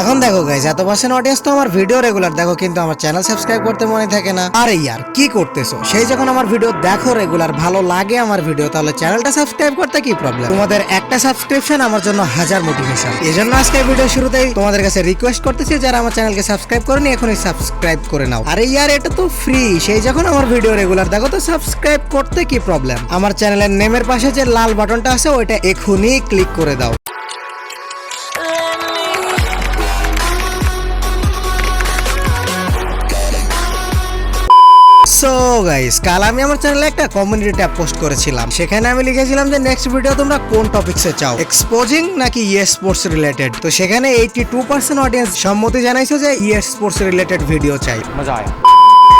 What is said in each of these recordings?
এখন দেখো গাইস, এত পার্সেন্ট অডিয়েন্স তো আমার ভিডিও রেগুলার দেখো, কিন্তু আমার চ্যানেল সাবস্ক্রাইব করতে মনে থাকে না। আরে ইয়ার কি করতেছো? সেই যখন আমার ভিডিও দেখো রেগুলার, ভালো লাগে আমার ভিডিও, তাহলে চ্যানেলটা সাবস্ক্রাইব করতে কি প্রবলেম? তোমাদের একটা সাবস্ক্রিপশন আমার জন্য হাজার মোটিভেশন। এজন্য আজকে ভিডিও শুরুতেই তোমাদের কাছে রিকোয়েস্ট করতেছি, যারা আমার চ্যানেলকে সাবস্ক্রাইব করেনি এখনই সাবস্ক্রাইব করে নাও। আরে ইয়ার এটা তো ফ্রি, সেই যখন আমার ভিডিও রেগুলার দেখো তো সাবস্ক্রাইব করতে কি প্রবলেম? আমার চ্যানেলের নেমের পাশে যে লাল বাটনটা আছে ওইটা এখনই ক্লিক করে দাও। সো গাইস, কাল আমি আমার চ্যানেলে একটা কমিউনিটি ট্যাব পোস্ট করেছিলাম। সেখানে আমি লিখেছিলাম যে নেক্সট ভিডিও তোমরা কোন টপিকসে চাও, এক্সপোজিং নাকি স্পোর্টস রিলেটেড। তো সেখানে 82% অডিয়েন্স সম্মতি জানাইছো যে স্পোর্টস রিলেটেড ভিডিও চাই। মজা আয়া।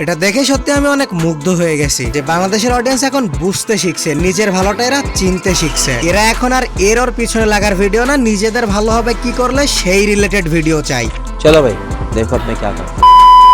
এটা দেখে সত্যি আমি অনেক মুগ্ধ হয়ে গেছি যে বাংলাদেশের অডিয়েন্স এখন বুঝতে শিখছে, নিজের ভালোটা এরা চিনতে শিখছে। এরা এখন আর এর ওর পিছনে লাগার ভিডিও না, নিজেদের ভালো হবে কি করলে সেই রিলেটেড ভিডিও চাই। চলো ভাই দেখো আপনি কি করেন।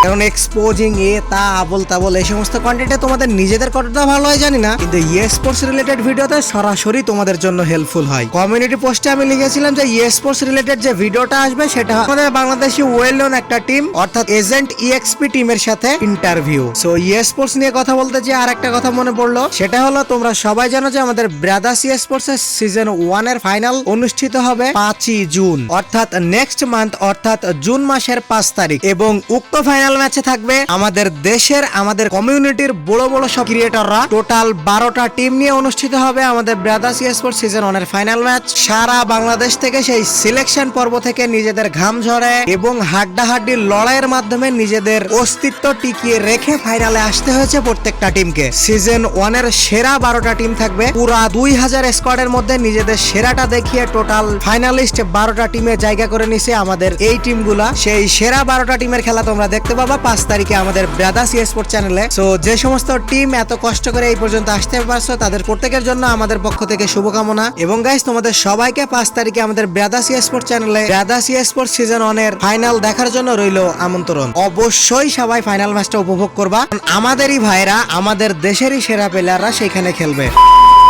কারণ এক্সপোজিং তা আবল তাবল এই সমস্ত কন্টেন্টে তোমাদের নিজেদের কতটা ভালো হয় জানি না, কিন্তু স্পোর্টস রিলেটেড ভিডিওতে সরাসরি তোমাদের জন্য হেল্পফুল হয়। কমিউনিটি পোস্টে আমি লিখেছিলাম যে স্পোর্টস রিলেটেড যে ভিডিওটা আসবে সেটা আমাদের বাংলাদেশি ওয়েল নোন একটা টিম অর্থাৎ এজেন্ট ইএক্সপি টিমের সাথে ইন্টারভিউ। সো স্পোর্টস নিয়ে কথা বলতে যে আর একটা কথা মনে পড়লো, সেটা হলো তোমরা সবাই জানো যে আমাদের ব্রাদার্স স্পোর্টস এর সিজন 1 এর ফাইনাল অনুষ্ঠিত হবে 5ই জুন অর্থাৎ নেক্সট মান্থ, অর্থাৎ জুন মাসের 5 তারিখ। এবং উক্ত ফাইনাল ম্যাচে থাকবে আমাদের দেশের, আমাদের কমিউনিটির বড় বড় সব ক্রিয়েটররা। টোটাল 12টা টিম নিয়ে অনুষ্ঠিত হবে আমাদের ব্রাদার্স স্পোর্টস সিজন 1 এর ফাইনাল ম্যাচ। সারা বাংলাদেশ থেকে সেই সিলেকশন পর্ব থেকে নিজেদের ঘাম ঝরে এবং হাড্ডাহাড্ডি লড়াইয়ের মাধ্যমে নিজেদের অস্তিত্ব টিকিয়ে রেখে ফাইনালে আসতে হয়েছে প্রত্যেকটা টিমকে। সিজন 1 এর সেরা 12টা টিম থাকবে। পুরা 2000 স্কোয়াডের মধ্যে নিজেদের সেরাটা দেখিয়ে টোটাল ফাইনালিস্ট 12টা টিমে জায়গা করে নিছে আমাদের এই টিমগুলা। সেই সেরা 12টা টিমের খেলা তোমরা দেখতে পাবা 5 তারিখে আমাদের ব্রাদার্স স্পোর্টস চ্যানেলে। সো যে সমস্ত টিম এত কষ্ট করে এই পর্যন্ত আসতে পারছো তাদের প্রত্যেকের জন্য আমাদের পক্ষ থেকে শুভকামনা। এবং গাইস, তোমাদের সবাইকে 5 তারিখে আমাদের ব্রাদার্স স্পোর্টস চ্যানেলে ব্রাদার্স স্পোর্টস সিজন 1 এর ফাইনাল দেখার জন্য রইলো আমন্ত্রণ। অবশ্যই সবাই ফাইনাল ম্যাচটা উপভোগ করবা, আমাদেরই ভাইরা, আমাদের দেশেরই সেরা প্লেয়াররা সেখানে খেলবে।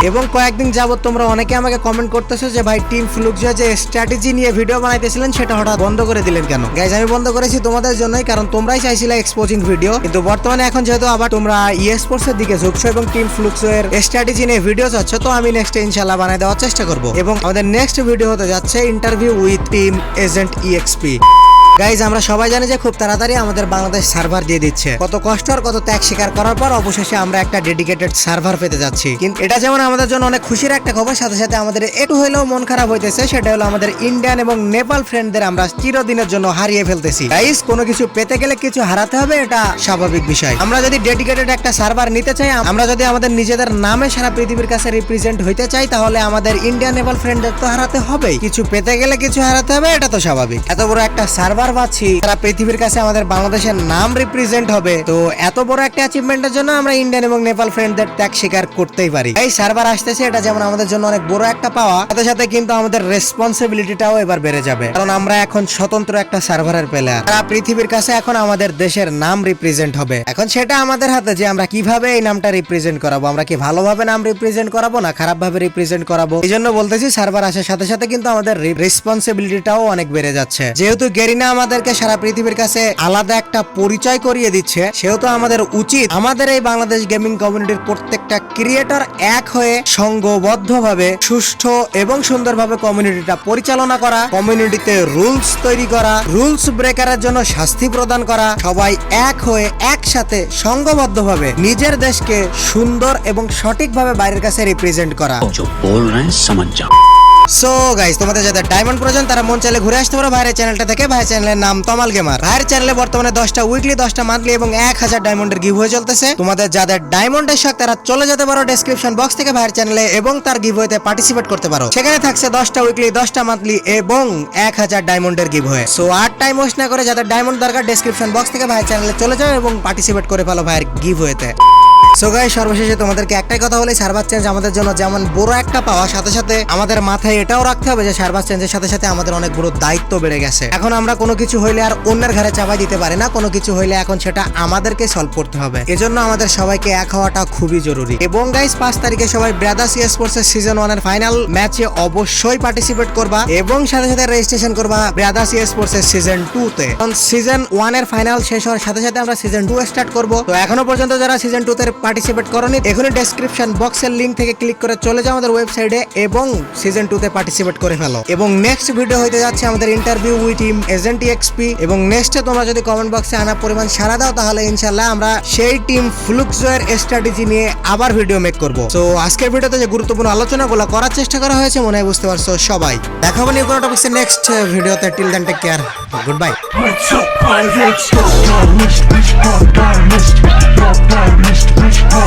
এবং কয়েকদিন যাবত তোমরা অনেকে আমাকে কমেন্ট করতেছো যে ভাই টিম ফ্লুক্সিয়া যে স্ট্র্যাটেজি নিয়ে ভিডিও বানাইতেছিলেন সেটা হঠাৎ বন্ধ করে দিলেন কেন? গাইজ, আমি বন্ধ করেছি তোমাদের জন্যই, কারণ তোমরাই চাইছিলে এক্সপোজিং ভিডিও। কিন্তু বর্তমানে এখন যেহেতু আবার তোমরা স্পোর্টস এর দিকে ঝুঁকছো এবং টিম ফ্লুক্সের স্ট্র্যাটেজি নিয়ে ভিডিও চাচ্ছ, তো আমি নেক্সট ইনশাআল্লাহ বানাই দেওয়ার চেষ্টা করব। এবং আমাদের নেক্সট ভিডিও হতে যাচ্ছে interview with team agent EXP. Guys, আমরা সবাই জানি যে খুব তাড়াতাড়ি আমাদের বাংলাদেশ সার্ভার দিয়ে দিচ্ছে। কত কষ্ট আর কত ত্যাগ স্বীকার করার পর অবশেষে আমরা একটা ডেডিকেটেড সার্ভার পেতে যাচ্ছি। কিন্তু এটা যেমন আমাদের জন্য অনেক খুশির একটা খবর, সাথে সাথে আমাদের একটু হলেও মন খারাপ হইতেছে। সেটা হলো আমাদের ইন্ডিয়ান এবং নেপাল ফ্রেন্ডদের আমরা চিরদিনের জন্য হারিয়ে ফেলতেছি। গাইজ, কোনো কিছু পেতে গেলে কিছু হারাতে হবে, এটা স্বাভাবিক বিষয়। আমরা যদি ডেডিকেটেড একটা সার্ভার নিতে চাই, আমরা যদি আমাদের নিজেদের নামে সারা পৃথিবীর কাছে রিপ্রেজেন্ট হইতে চাই, তাহলে আমাদের ইন্ডিয়ান নেপাল ফ্রেন্ডদের তো হারাতে হবেই। কিছু পেতে গেলে কিছু হারাতে হবে, এটা তো স্বাভাবিক। এত বড় একটা সার্ভার পাচ্ছি, সারা পৃথিবীর কাছে আমাদের বাংলাদেশের নাম রিপ্রেজেন্ট হবে, তো এত বড় একটা অ্যাচিভমেন্টের জন্য আমরা ইন্ডিয়ান এবং নেপাল ফ্রেন্ডদের ত্যাগ স্বীকার করতেই পারি। এই সার্ভার আসতেছে, এটা যেমন আমাদের জন্য অনেক বড় একটা পাওয়া, সাথে সাথে কিন্তু আমাদের রেসপন্সিবিলিটিটাও এবার বেড়ে যাবে, কারণ আমরা এখন স্বতন্ত্র একটা সার্ভারের প্লেয়ার। সারা পৃথিবীর কাছে এখন আমাদের দেশের নাম রিপ্রেজেন্ট হবে। এখন সেটা আমাদের হাতে যে আমরা কিভাবে এই নামটা রিপ্রেজেন্ট করাবো। আমরা কি ভালোভাবে নাম রিপ্রেজেন্ট করাবো না খারাপ ভাবে রিপ্রেজেন্ট করাবো? এই জন্য বলতেছি, সার্ভার আসার সাথে সাথে কিন্তু আমাদের রেসপন্সিবিলিটিটাও অনেক বেড়ে যাচ্ছে। যেহেতু গেরিনা আমাদেরকে সারা পৃথিবীর কাছে আলাদা একটা পরিচয় করিয়ে দিচ্ছে, সেহেতু আমাদের উচিত আমাদের এই বাংলাদেশ গেমিং কমিউনিটির প্রত্যেকটা ক্রিয়েটর এক হয়ে সংঘবদ্ধভাবে সুষ্ঠু এবং সুন্দরভাবে কমিউনিটিটা পরিচালনা করা, কমিউনিটিতে রুলস তৈরি করা, রুলস ব্রেকারের জন্য শাস্তি প্রদান করা, সবাই এক হয়ে একসাথে সংঘবদ্ধভাবে নিজের দেশকে সুন্দর এবং সঠিকভাবে বাইরের কাছে রিপ্রেজেন্ট করা। সো গাইস, তোমাদের যাদের ডায়মন্ড প্রয়োজন তারা মন চাইলে ঘুরে আসতে পারো ভাইয়ের চ্যানেলটা থেকে। ভাইয়ের চ্যানেলের নাম তমাল গেমার। ভাইয়ের চ্যানেলে বর্তমানে 10টা উইকলি, 10টা মান্থলি এবং 1000 ডায়মন্ডের গিভ হয়ে চলতেছে। তোমাদের যাদের ডায়মন্ডের শখ তারা চলে যেতে পারো ডেসক্রিপশন বক্স থেকে ভাইয়ের চ্যানেলে এবং তার গিভ হয়েতে পার্টিসিপেট করতে পারো। সেখানে থাকছে 10টা উইকলি, 10টা মান্থলি এবং 1000 ডায়মন্ডের গিভ হয়ে। সো আর টাইম ওয়েস্ট না করে যাদের ডায়মন্ড দরকার ডেসক্রিপশন বক্স থেকে ভাইয়ের চ্যানেলে চলে যাও এবং পার্টিসিপেট করে ফেলো ভাইয়ের গিভ হয়েতে। সো গাইস, সর্বশেষে তোমাদেরকে একটাই কথা বলি, সার্ভার চেঞ্জ আমাদের জন্য যেমন বড় একটা পাওয়া, সাথে সাথে আমাদের মাথায় এটাও রাখতে হবে যে সার্ভার চেঞ্জের সাথে সাথে আমাদের অনেক বড় দায়িত্ব বেড়ে গেছে। এখন আমরা কোনো কিছু হইলে আর অন্যের ঘরে চাপাই দিতে পারি না, কোনো কিছু হইলে এখন সেটা আমাদেরকে সলভ করতে হবে। এজন্য আমাদের সবাইকে এক হওয়াটা খুবই জরুরি। এবং গাইস, 5 তারিখে সবাই ব্রাদার্স স্পোর্টস এর সিজন 1 এর ফাইনাল ম্যাচে অবশ্যই পার্টিসিপেট করবা এবং সাথে সাথে রেজিস্ট্রেশন করবা ব্রাদার্স স্পোর্টস এর সিজন 2 তে। কারণ সিজন 1 এর ফাইনাল শেষ হওয়ার সাথে সাথে আমরা সিজন 2 স্টার্ট করব। তো এখনো পর্যন্ত যারা সিজন 2 তে পার্টিসিপেট করনি, এখনই ডেসক্রিপশন বক্সের লিংক থেকে ক্লিক করে চলে যাও আমাদের ওয়েবসাইটে এবং সিজন 2 তে পার্টিসিপেট করে ফেলো। এবং নেক্সট ভিডিও হইতে যাচ্ছে আমাদের interview with team agent XP. এবং নেক্সটে তোমরা যদি কমেন্ট বক্সে আনা পরিমাণ সাড়া দাও, তাহলে ইনশাআল্লাহ আমরা সেই টিম ফ্লুক্সজয়ের স্ট্র্যাটেজি নিয়ে আবার ভিডিও মেক করব। তো আজকের ভিডিওতে যে গুরুত্বপূর্ণ আলোচনাগুলো করার চেষ্টা করা হয়েছে, মনে হয় বুঝতে পারছো সবাই। দেখা হবে নিউ কোনো টপিকসে নেক্সট ভিডিওতে। Till then take care, good bye. Hot